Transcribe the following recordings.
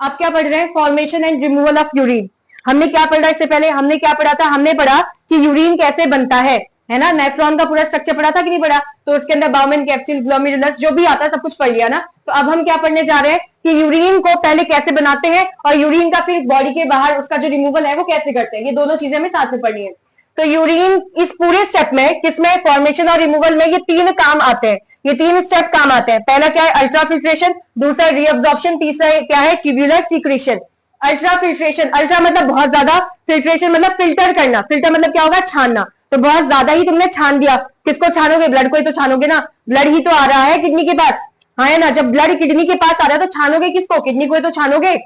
आप क्या पढ़ रहे हैं, formation and removal of urine. हमने क्या पढ़ा इससे पहले, हमने क्या पढ़ा था, हमने पढ़ा कि यूरिन कैसे बनता है ना, नेफ्रॉन का पूरा स्ट्रक्चर पढ़ा था कि नहीं पढ़ा, तो उसके अंदर बाउमेन कैप्सूल, ग्लोमेरुलस जो भी आता है सब कुछ पढ़ लिया ना। तो अब हम क्या पढ़ने जा रहे हैं कि यूरिन को पहले कैसे बनाते हैं और यूरिन का फिर बॉडी के बाहर उसका जो रिमूवल है वो कैसे करते हैं, ये दोनों चीजें हमें साथ में पढ़नी है। तो यूरिन इस पूरे स्टेप में, किसमें, फॉर्मेशन और रिमूवल में, ये तीन काम आते हैं, ये तीन स्टेप काम आते हैं। पहला क्या है, अल्ट्राफिल्ट्रेशन, दूसरा रीअब्जॉर्प्शन, तीसरा क्या है, ट्यूब्यूलर सीक्रेशन। अल्ट्राफिल्ट्रेशन, अल्ट्रा मतलब बहुत ज्यादा, फिल्ट्रेशन मतलब फिल्टर करना, फिल्टर मतलब क्या होगा, छानना। तो बहुत ज्यादा ही तुमने छान दिया, किसको छानोगे, ब्लड को ही तो छानोगे ना, ब्लड ही तो आ रहा है किडनी के पास, हाँ है ना, जब ब्लड किडनी के पास आ रहा है तो छानोगे किसको, किडनी को ही तो छानोगे।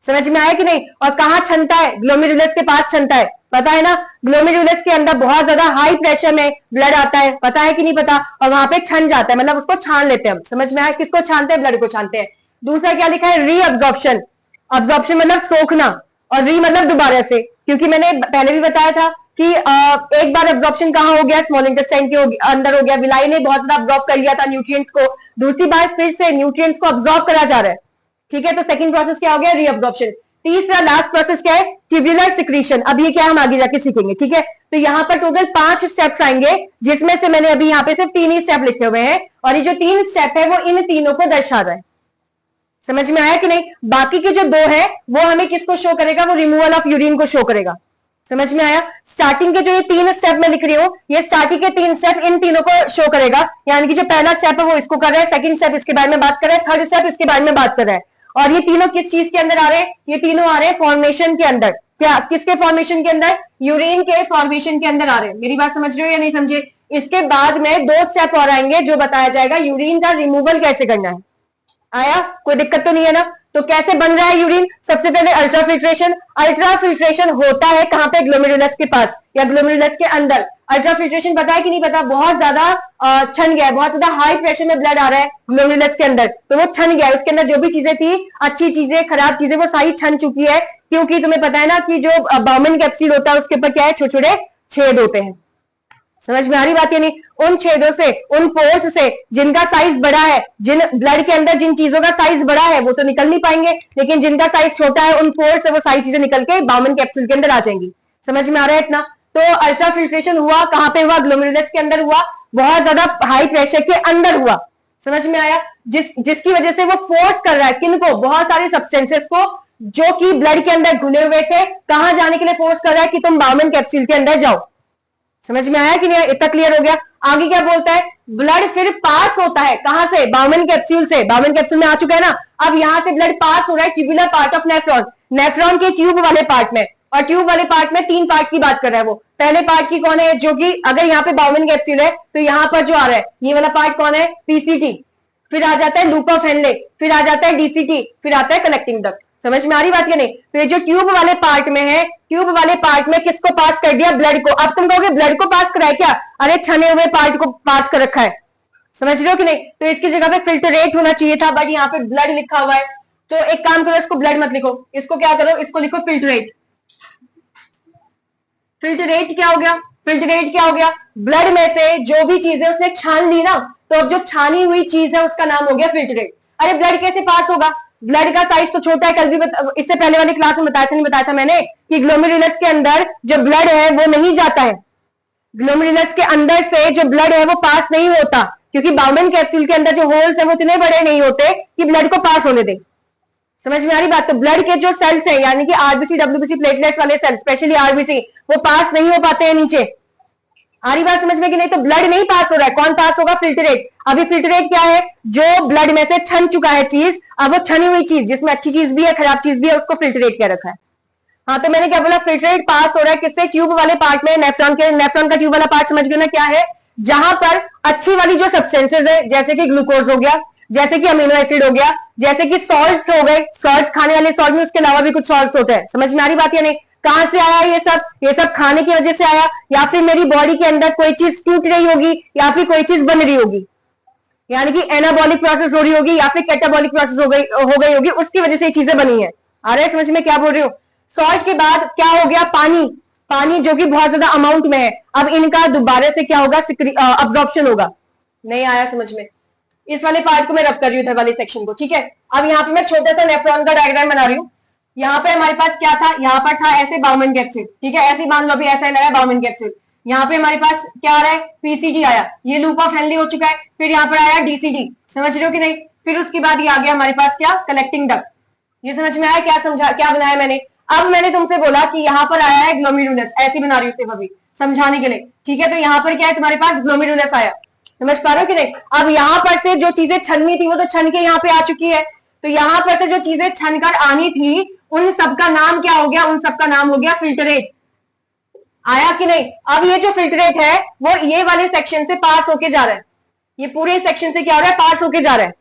समझ में आया कि नहीं। और कहाँ छनता है, ग्लोमेरुलस के पास छनता है, पता है ना, ग्लोमेरुलस के अंदर बहुत ज्यादा हाई प्रेशर में ब्लड आता है, पता है कि नहीं पता, और वहां पे छन जाता है, मतलब उसको छान लेते हैं हम। समझ में आया, किसको छानते हैं, ब्लड को छानते हैं। दूसरा क्या लिखा है, रीअब्जॉर्प्शन, अब्जॉर्प्शन मतलब सोखना, और री मतलब दोबारा से, क्योंकि मैंने पहले भी बताया था कि एक बार एब्जॉर्प्शन कहाँ हो गया, स्मॉल इंटेस्टाइन के अंदर हो गया, विलाई ने बहुत ज्यादा अब्जॉर्ब कर लिया था न्यूट्रिएंट्स को, दूसरी बार फिर से न्यूट्रिएंट्स को अब्जॉर्ब करा जा रहा है, ठीक है। तो सेकंड प्रोसेस क्या हो गया, रीअब्जॉर्प्शन। तीसरा लास्ट प्रोसेस क्या है, ट्यूब्यूलर सिक्रीशन। अब ये क्या हम आगे जाके सीखेंगे, ठीक है। तो यहाँ पर टोटल 5 स्टेप्स आएंगे, जिसमें से मैंने अभी यहाँ पे सिर्फ 3 ही स्टेप लिखे हुए हैं, और ये जो 3 स्टेप है वो इन तीनों को दर्शा रहा है। समझ में आया कि नहीं। बाकी के जो 2 है वो हमें किसको शो करेगा, वो रिमूवल ऑफ यूरिन को शो करेगा। समझ में आया। स्टार्टिंग के जो ये 3 स्टेप मैं लिख रही हूँ, ये स्टार्टिंग के 3 स्टेप इन तीनों को शो करेगा, यानी कि जो पहला स्टेप है वो इसको कर रहा है, सेकंड स्टेप इसके बारे में बात कर रहा है, थर्ड स्टेप इसके बारे में बात कर रहा है। और ये तीनों किस चीज के अंदर आ रहे हैं, ये तीनों आ रहे हैं फॉर्मेशन के अंदर। क्या, किसके फॉर्मेशन के अंदर, यूरिन के फॉर्मेशन के अंदर आ रहे हैं। मेरी बात समझ रहे हो या नहीं समझे। इसके बाद में 2 स्टेप और आएंगे जो बताया जाएगा यूरिन का रिमूवल कैसे करना है। आया, कोई दिक्कत तो नहीं है ना। तो कैसे बन रहा है यूरिन, सबसे पहले अल्ट्राफिल्ट्रेशन। अल्ट्राफिल्ट्रेशन होता है कहां पे, ग्लोमेरुलस के पास या ग्लोमेरुलस के अंदर। अल्ट्राफिल्ट्रेशन पता है कि नहीं पता, बहुत ज्यादा छन गया है, बहुत ज्यादा हाई प्रेशर में ब्लड आ रहा है ग्लोमेरुलस के अंदर, तो वो छन गया है, उसके अंदर जो भी चीजें थी, अच्छी चीजें खराब चीजें, वो सारी छन चुकी है। क्योंकि तुम्हें पता है ना कि जो बाउमेन कैप्सूल होता है उसके ऊपर क्या है, छोटे छोटे छेद होते हैं। समझ में आ रही बात या नहीं। उन छेदों से, उन पोर्स से जिनका साइज बड़ा है, जिन ब्लड के अंदर जिन चीजों का साइज बड़ा है वो तो निकल नहीं पाएंगे, लेकिन जिनका साइज छोटा है उन पोर्स से वो सारी चीजें निकल के बाउमेन कैप्सूल के अंदर आ जाएंगी। समझ में आ रहा है इतना। तो अल्ट्राफिल्ट्रेशन हुआ कहां पे हुआ, ग्लोमेरुलस के अंदर हुआ, बहुत ज्यादा हाई प्रेशर के अंदर हुआ। समझ में आया। जिसकी वजह से वो फोर्स कर रहा है किनको, बहुत सारे सब्सटेंसेस को जो कि ब्लड के अंदर घुले हुए थे, कहां जाने के लिए फोर्स कर रहा है कि तुम बाउमेन कैप्सूल के अंदर जाओ। समझ में आया कि नहीं, इतना क्लियर हो गया। आगे क्या बोलता है, ब्लड फिर पास होता है कहां से, बाउमेन कैप्सूल से, बाउमेन कैप्सूल में आ चुका है ना। अब यहां से ब्लड पास हो रहा है tubular part of nephron, nephron के ट्यूब वाले पार्ट में। और ट्यूब वाले पार्ट में 3 पार्ट की बात कर रहा है वो। पहले पार्ट की कौन है, जो कि अगर यहाँ पे बाउमेन कैप्सूल है तो यहाँ पर जो आ रहा है ये वाला पार्ट कौन है, पीसीटी, फिर आ जाता है लूप ऑफ हेनले, फिर आ जाता है डीसीटी, फिर आता है कलेक्टिंग डक्ट। समझ में आ रही बात या नहीं। तो ये जो ट्यूब वाले पार्ट में है, ट्यूब वाले पार्ट में किसको पास कर दिया, ब्लड को। अब तुम कहोगे ब्लड को पास कराए क्या, अरे छने हुए पार्ट को पास कर रखा है। समझ रहे हो कि नहीं। तो इसकी जगह पे फिल्टरेट होना चाहिए था, बट यहाँ पे ब्लड लिखा हुआ है। तो एक काम करो, इसको ब्लड मत लिखो, इसको क्या करो, इसको लिखो फिल्टरेट। फिल्टरेट क्या हो गया, फिल्टरेट क्या हो गया, ब्लड में से जो भी चीजें उसने छान ली ना, तो अब जो छानी हुई चीज है उसका नाम हो गया फिल्टरेट। अरे ब्लड कैसे पास होगा, ब्लड का साइज तो छोटा है, कल भी इससे पहले वाली क्लास में बताया था मैंने कि ग्लोमेरुलस के अंदर जो ब्लड है वो नहीं जाता है, ग्लोमेरुलस के अंदर से जो ब्लड है वो पास नहीं होता, क्योंकि बाउमेन कैप्सूल के अंदर जो होल्स है वो इतने बड़े नहीं होते कि ब्लड को पास होने दें। समझ में आ रही बात। तो ब्लड के जो सेल्स हैं, यानी कि आरबीसी, डब्ल्यूबीसी, प्लेटलेट्स वाले सेल्स, स्पेशली आरबीसी, वो पास नहीं हो पाते हैं नीचे। आ रही बात समझ में कि नहीं। तो ब्लड नहीं पास हो रहा है, कौन पास होगा, फिल्टरेट। अभी फिल्टरेट क्या है, जो ब्लड में से छन चुका है चीज, अब वो छनी हुई चीज जिसमें अच्छी चीज भी है खराब चीज भी है, उसको फिल्टरेट क्या रखा है। हाँ, तो मैंने क्या बोला, फिल्टरेट पास हो रहा है किससे, ट्यूब वाले पार्ट में, नेफ्रॉन के। नेफ्रॉन का ट्यूब वाला पार्ट समझ गए ना क्या है, जहां पर अच्छी वाली जो सब्सटेंसेज है, जैसे कि ग्लूकोज हो गया, जैसे कि अमीनो एसिड हो गया, जैसे कि सॉल्ट्स हो गए, सॉल्ट्स खाने वाले सॉल्ट में उसके अलावा भी कुछ सॉल्ट्स होते हैं। समझ में आ रही बात या नहीं। कहां से आया ये सब खाने की वजह से आया, या फिर मेरी बॉडी के अंदर कोई चीज टूट रही होगी, या फिर कोई चीज बन रही होगी, यानी कि एनाबॉलिक प्रोसेस हो रही होगी, या फिर कैटाबॉलिक प्रोसेस हो गई होगी, उसकी वजह से ये चीजें बनी है। आ रहा है समझ में क्या बोल रही हूँ। सॉल्ट के बाद क्या हो गया, पानी, पानी जो कि बहुत ज्यादा अमाउंट में है। अब इनका दोबारा से क्या होगा, अब्जॉर्प्शन होगा। नहीं आया समझ में, इस वाले पार्ट को मैं रब कर रही हूँ, इधर वाले सेक्शन को, ठीक है। अब यहाँ पे मैं छोटा सा नेफ्रॉन का डायग्राम बना रही हूँ। यहाँ पे हमारे पास क्या था, यहाँ पर था ऐसे बाउमन कैप्सूल, ठीक है, ऐसे मान लो अभी ऐसा लगा बाउमन कैप्सूल। यहाँ पे हमारे पास क्या आ रहा है, पीसीडी आया, ये लूप ऑफ हेनली हो चुका है। फिर यहाँ पर आया डीसीडी, समझ रहे हो कि नहीं। फिर उसके बाद ये आ गया हमारे पास क्या, कलेक्टिंग डक्ट। ये समझ में आया, क्या समझा, क्या बनाया मैंने। अब मैंने तुमसे बोला कि यहाँ पर आया है ग्लोमेरुलस, ऐसी बना रही हूँ सिर्फ अभी समझाने के लिए, ठीक है। तो यहाँ पर क्या है, तुम्हारे पास ग्लोमेरुलस आया, समझ पा रहे हो कि नहीं। अब यहाँ पर से जो चीजें छननी थी वो तो छन के यहाँ पे आ चुकी है, तो यहाँ पर से जो चीजें छन कर आनी थी उन सबका नाम क्या हो गया, उन सबका नाम हो गया फिल्टरेट। आया कि नहीं। अब ये जो फिल्टरेट है वो ये वाले सेक्शन से पास होके जा रहा है, ये पूरे सेक्शन से क्या हो रहा है, पास होके जा रहा है,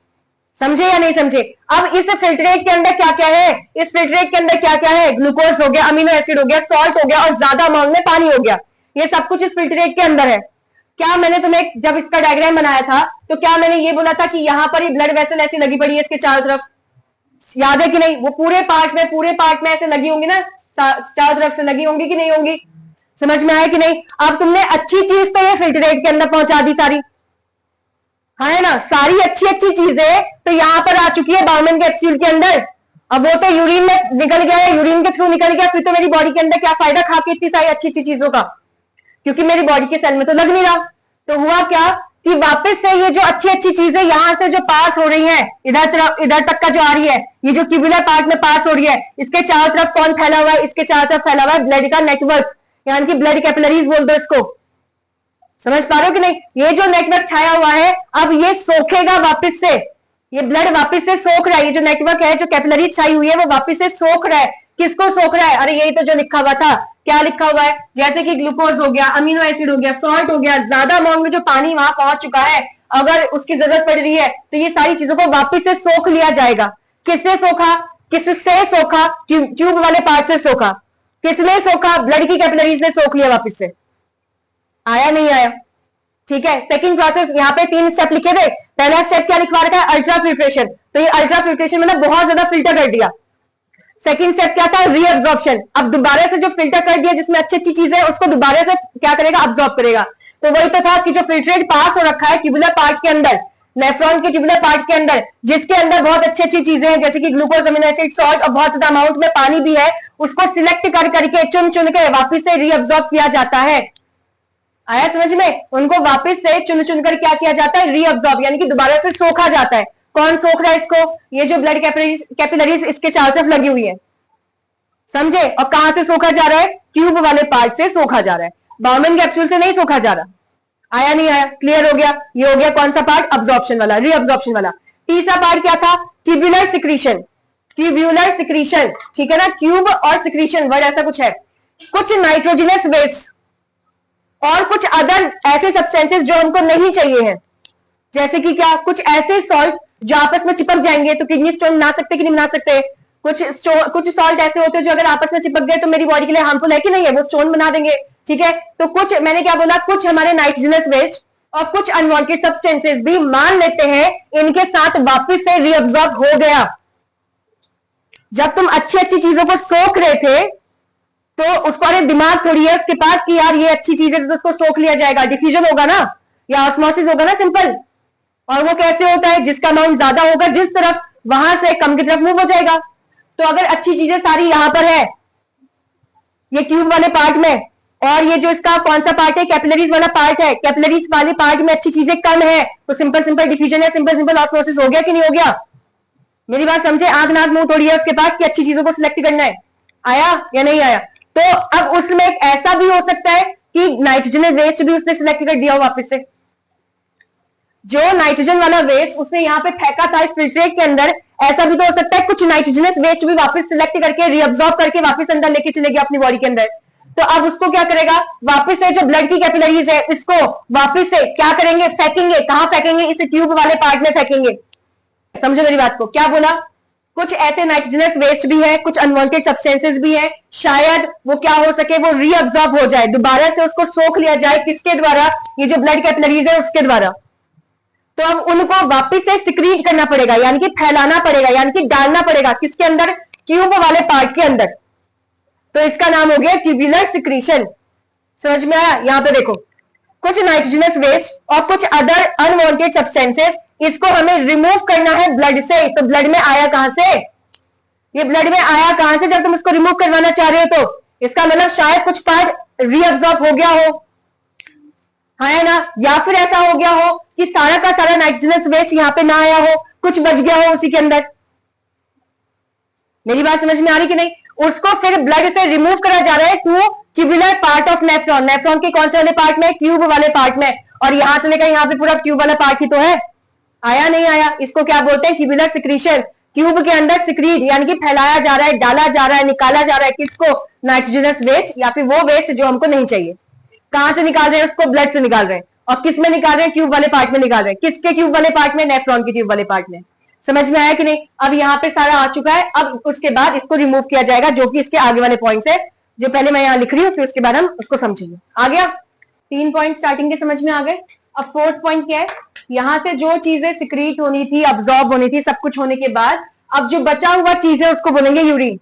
समझे या नहीं समझे। अब इस फिल्टरेट के अंदर क्या क्या है, इस फिल्टरेट के अंदर क्या क्या है, ग्लूकोज हो गया, अमीनो एसिड हो गया, सॉल्ट हो गया और ज्यादा अमाउंट में पानी हो गया, ये सब कुछ इस फिल्टरेट के अंदर है। क्या मैंने तुम्हें जब इसका डायग्राम बनाया था तो क्या मैंने ये बोला था कि यहाँ पर ही ब्लड वेसल ऐसी लगी पड़ी है इसके चारों तरफ, याद है कि नहीं। वो पूरे पार्ट में ऐसे लगी होंगी ना, चारों तरफ से लगी होंगी कि नहीं होंगी, समझ में आया कि नहीं। अब तुमने अच्छी चीज तो ये फिल्टरेट के अंदर पहुंचा दी सारी, हाँ है ना, सारी अच्छी अच्छी चीजें तो यहाँ पर आ चुकी है बाउमन कैप्सूल के अंदर। अब वो तो यूरिन में निकल गया है, यूरिन के थ्रू निकल गया, फिर तो मेरी बॉडी के अंदर क्या फायदा खा के इतनी सारी अच्छी अच्छी चीजों का, क्योंकि मेरी बॉडी के सेल में तो लग नहीं रहा। तो हुआ क्या कि वापस से ये जो अच्छी अच्छी चीजें यहाँ से जो पास हो रही है, इधर तक का जो आ रही है, ये जो ट्यूबुलर पार्ट में पास हो रही है, इसके चारों तरफ कौन फैला हुआ है, इसके चारों तरफ फैला हुआ है ब्लड का नेटवर्क, यानी कि ब्लड कैपिलरीज बोल दो इसको, समझ पा रहे हो कि नहीं। ये जो नेटवर्क छाया हुआ है अब ये सोखेगा वापस से, ये ब्लड वापस से सोख रहा है, ये जो नेटवर्क है जो कैपिलरीज छाई हुई है वो वापस से सोख रहा है। किसको सोख रहा है, अरे यही तो जो लिखा हुआ था, क्या लिखा हुआ है, जैसे कि ग्लूकोज हो गया, अमीनो एसिड हो गया, सॉल्ट हो गया, ज्यादा अमाउंट में जो पानी वहां पहुंच चुका है, अगर उसकी जरूरत पड़ रही है तो ये सारी चीजों को वापस से सोख लिया जाएगा। किससे सोखा, किससे सोखा, ट्यूब वाले पार्ट से सोखा। किसने सोखा, ब्लड की कैपिलरीज ने सोख लिया वापस से। आया नहीं आया, ठीक है। सेकंड प्रोसेस, यहाँ पे 3 स्टेप लिखे थे। पहला स्टेप क्या लिखवा रखा है, अल्ट्रा फिल्ट्रेशन, तो ये अल्ट्रा फिल्ट्रेशन मतलब बहुत ज्यादा फिल्टर कर दिया। सेकंड स्टेप क्या था, रीअब्जॉर्प्शन, अब दोबारा से जो फिल्टर कर दिया जिसमें अच्छी अच्छी चीजें उसको दोबारा से क्या करेगा, अब्जॉर्ब करेगा। तो वही तो था कि जो फिल्ट्रेट पास हो रखा है ट्यूबुलर पार्ट के अंदर, नेफ्रॉन के ट्यूबुलर पार्ट के अंदर, जिसके अंदर बहुत अच्छी अच्छी चीजें हैं जैसे कि ग्लूकोज, अमीनो एसिड, सॉल्ट और बहुत ज्यादा अमाउंट में पानी भी है, उसको सिलेक्ट कर करके चुन चुन के वापिस से रीअब्जॉर्ब किया जाता है। आया समझ में, उनको वापस से चुन चुन कर क्या किया जाता है, रीअब्जॉर्ब, यानी कि दोबारा से सोखा जाता है। कौन सोख रहा है इसको, ये जो ब्लड कैपिलरीज इसके चारों तरफ लगी हुई है, समझे। और कहां से सोखा जा रहा है, ट्यूब वाले पार्ट से सोखा जा रहा है, बाउमन कैप्सूल से नहीं सोखा जा रहा। आया नहीं आया, क्लियर हो गया। ये हो गया कौन सा पार्ट, अब्जॉर्प्शन वाला, रीअब्जॉर्प्शन वाला। तीसरा पार्ट क्या था, ट्यूबुलर सिक्रीशन, ट्यूबुलर सिक्रीशन, ठीक है ना। ट्यूब और सिक्रीशन वर्ड ऐसा कुछ है, कुछ नाइट्रोजनस वेस्ट और कुछ अदर ऐसे सब्सटेंसेस जो हमको नहीं चाहिए हैं, जैसे कि क्या, कुछ ऐसे सॉल्ट जो आपस में चिपक जाएंगे तो किडनी स्टोन बना सकते कि नहीं बना सकते। कुछ सॉल्ट ऐसे होते हैं जो अगर आपस में चिपक गए तो मेरी बॉडी के लिए हार्मफुल है कि नहीं है, वो स्टोन बना देंगे, ठीक है। तो कुछ, मैंने क्या बोला, कुछ हमारे नाइट्रोजनस वेस्ट और कुछ अनवांटेड सब्सटेंसेस भी मान लेते हैं इनके साथ वापस से रीअब्जॉर्ब हो गया। जब तुम अच्छी अच्छी चीजों को सोख रहे थे तो उसको, अरे दिमाग थोड़ी है उसके पास कि यार ये अच्छी चीज है तो उसको सोख लिया जाएगा, डिफ्यूजन होगा ना या ऑस्मोसिस होगा ना, सिंपल। और वो कैसे होता है, जिसका अमाउंट ज्यादा होगा जिस तरफ, वहां से कम की तरफ मूव हो जाएगा। तो अगर अच्छी चीजें सारी यहां पर है ये ट्यूब वाले पार्ट में, और ये जो इसका कौन सा पार्ट है, कैपिलरीज वाला पार्ट है, कैपिलरीज वाले पार्ट में अच्छी चीजें कम है, तो सिंपल सिंपल डिफ्यूजन है, सिंपल सिंपल ऑस्मोसिस हो गया कि नहीं हो गया। मेरी बात समझे, आंख नाक मुंह थोड़ी है उसके पास कि अच्छी चीजों को सिलेक्ट करना है। आया या नहीं आया। तो अब उसमें एक ऐसा भी हो सकता है कि नाइट्रोजन वेस्ट भी उसने सिलेक्ट कर दिया हो वापस से, जो नाइट्रोजन वाला वेस्ट उसने यहाँ पे फेंका था इस फिल्ट्रेट के अंदर, ऐसा भी तो हो सकता है कुछ नाइट्रोजनस वेस्ट भी वापस सिलेक्ट करके रीअब्सॉर्ब करके वापस अंदर लेके चलेगी अपनी बॉडी के अंदर। तो अब उसको क्या करेगा, वापस से जो ब्लड की कैपिलरीज है इसको वापस से क्या करेंगे, फेंकेंगे। कहां फेंकेंगे, इस ट्यूब वाले पार्ट में फेंकेंगे। समझो मेरी बात को, क्या बोला, कुछ ऐसे नाइट्रोजनस वेस्ट भी है, कुछ अनवांटेड सब्सटेंसेस भी है, शायद वो क्या हो सके, वो रीअब्सॉर्ब हो जाए, दोबारा से उसको सोख लिया जाए, किसके द्वारा, ये जो ब्लड कैपिलरीज है उसके द्वारा। तो अब उनको वापस से सिक्रीट करना पड़ेगा, यानी कि फैलाना पड़ेगा, यानी कि डालना पड़ेगा, किसके अंदर, ट्यूब वाले पार्ट के अंदर। तो इसका नाम हो गया ट्यूबुलर सिक्रीशन। समझ में आया। यहां पे देखो, कुछ नाइट्रोजनस वेस्ट और कुछ अदर अनवांटेड सब्सटेंसेस, इसको हमें रिमूव करना है ब्लड से। तो ब्लड में आया कहां से? ये ब्लड में आया कहां से जब तुम इसको रिमूव करवाना चाह रहे हो? तो इसका मतलब शायद कुछ पार्ट रीअब्सॉर्ब हो गया हो, है ना, या फिर ऐसा हो गया हो कि सारा का सारा नाइट्रोजनस वेस्ट यहां पे ना आया हो, कुछ बच गया हो उसी के अंदर। मेरी बात समझ में आ रही कि नहीं? उसको फिर ब्लड से रिमूव करा जा रहा है to tubular part of nephron. Nephron के कौन से वाले पार्ट में? ट्यूब वाले पार्ट में। और यहां से लेकर यहां पे पूरा ट्यूब वाला पार्ट ही तो है। आया नहीं आया? इसको क्या बोलते हैं? Tubular secretion. ट्यूब के अंदर सिक्रीट यानी कि फैलाया जा रहा है, डाला जा रहा है, निकाला जा रहा है किसको? नाइट्रोजनस वेस्ट या फिर वो वेस्ट जो हमको नहीं चाहिए। कहां से निकाल रहे हैं उसको? ब्लड से निकाल रहे हैं। और किस में निकाल रहे हैं? ट्यूब वाले पार्ट में निकाल रहे हैं। किसके ट्यूब वाले पार्ट में? नेफ्रॉन के ट्यूब वाले पार्ट में। समझ में आया कि नहीं? अब यहाँ पे सारा आ चुका है। अब उसके बाद इसको रिमूव किया जाएगा, जो कि इसके आगे वाले पॉइंट्स है, जो पहले मैं यहाँ लिख रही हूँ, फिर उसके बाद हम उसको समझेंगे। आ गया? 3 पॉइंट स्टार्टिंग के समझ में आ गए। अब 4th पॉइंट क्या है? यहां से जो चीजें सिक्रीट होनी थी, अब्सॉर्ब होनी थी, सब कुछ होने के बाद अब जो बचा हुआ चीज है उसको बोलेंगे यूरिन।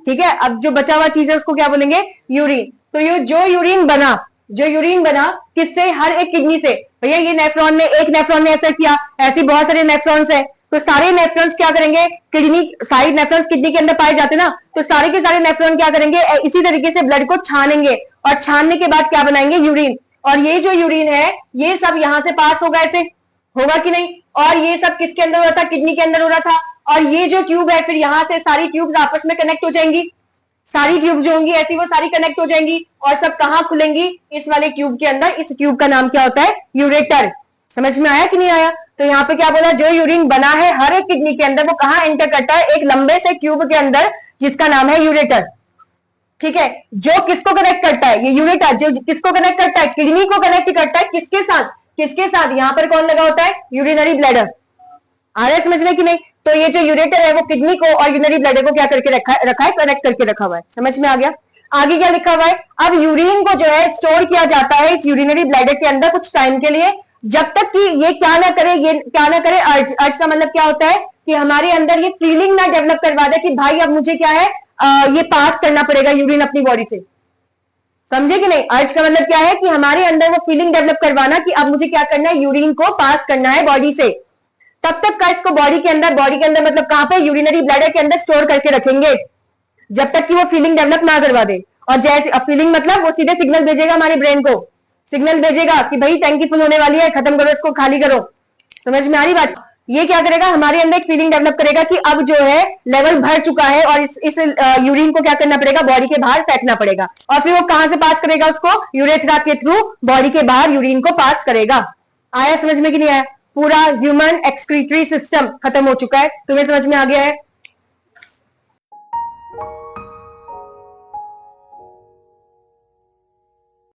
ठीक है? अब जो बचा हुआ चीज है उसको क्या बोलेंगे? यूरिन। तो ये जो यूरिन बना किससे? हर एक किडनी से। भैया ये नेफ्रॉन ने, एक नेफ्रॉन ने ऐसा किया, ऐसी बहुत सारे नेफ्रॉन्स है, तो सारे नेफ्रॉन्स क्या करेंगे? किडनी, सारी नेफ्रॉन्स किडनी के अंदर पाए जाते ना, तो सारे के सारे नेफ्रॉन क्या करेंगे? इसी तरीके से ब्लड को छानेंगे और छानने के बाद क्या बनाएंगे? यूरिन। और ये जो यूरिन है ये सब यहां से पास होगा, ऐसे होगा कि नहीं? और ये सब किसके अंदर हो रहा था? किडनी के अंदर हो रहा था। और ये जो ट्यूब है फिर यहां से सारी ट्यूब्स आपस में कनेक्ट हो जाएंगी। सारी ट्यूब जो होंगी ऐसी वो सारी कनेक्ट हो जाएंगी और सब कहां खुलेंगी? इस वाले ट्यूब के अंदर। इस ट्यूब का नाम क्या होता है? यूरेटर। समझ में आया कि नहीं आया? तो यहाँ पे क्या बोला? जो यूरिन बना है हर एक किडनी के अंदर वो कहां एंटर करता है? एक लंबे से ट्यूब के अंदर जिसका नाम है यूरेटर। ठीक है? जो किसको कनेक्ट करता है? ये यूरेटर जो किसको कनेक्ट करता है? किडनी को कनेक्ट करता है। किसके साथ? किसके साथ? यहां पर कौन लगा होता है? Urinary bladder. आ रहा है समझ में कि नहीं? तो ये जो यूरेटर है वो किडनी को और यूरिनरी ब्लैडर को क्या करके रखा है? कनेक्ट करके रखा हुआ है। समझ में आ गया? आगे क्या लिखा हुआ है? अब यूरिन को जो है स्टोर किया जाता है इस यूरिनरी ब्लैडर के अंदर कुछ टाइम के लिए, जब तक कि ये क्या ना करे, अर्ज का मतलब क्या होता है? कि हमारे अंदर ये फीलिंग ना डेवलप करवा दे कि भाई अब मुझे क्या है, ये पास करना पड़ेगा यूरिन अपनी बॉडी से। समझे कि नहीं? अर्ज का मतलब क्या है? कि हमारे अंदर वो फीलिंग डेवलप करवाना कि अब मुझे क्या करना है? यूरिन को पास करना है बॉडी से। तब तक का इसको बॉडी के अंदर मतलब कहां पे? यूरिनरी ब्लैडर के अंदर स्टोर करके रखेंगे, जब तक कि वो फीलिंग डेवलप ना करवा दे। और जैसे फीलिंग मतलब वो सीधे सिग्नल भेजेगा हमारे ब्रेन को, सिग्नल भेजेगा कि भाई टैंकी फुल होने वाली है, खत्म करो इसको, खाली करो। समझ में आ रही बात? ये क्या करेगा? हमारे अंदर एक फीलिंग डेवलप करेगा कि अब जो है लेवल भर चुका है और इस यूरिन को क्या करना पड़ेगा? बॉडी के बाहर फेंकना पड़ेगा। और फिर वो कहां से पास करेगा? उसको यूरेथ्रा के थ्रू बॉडी के बाहर यूरिन को पास करेगा। आया समझ में कि नहीं आया? पूरा ह्यूमन एक्सक्रीटरी सिस्टम खत्म हो चुका है। तुम्हें समझ में आ गया है?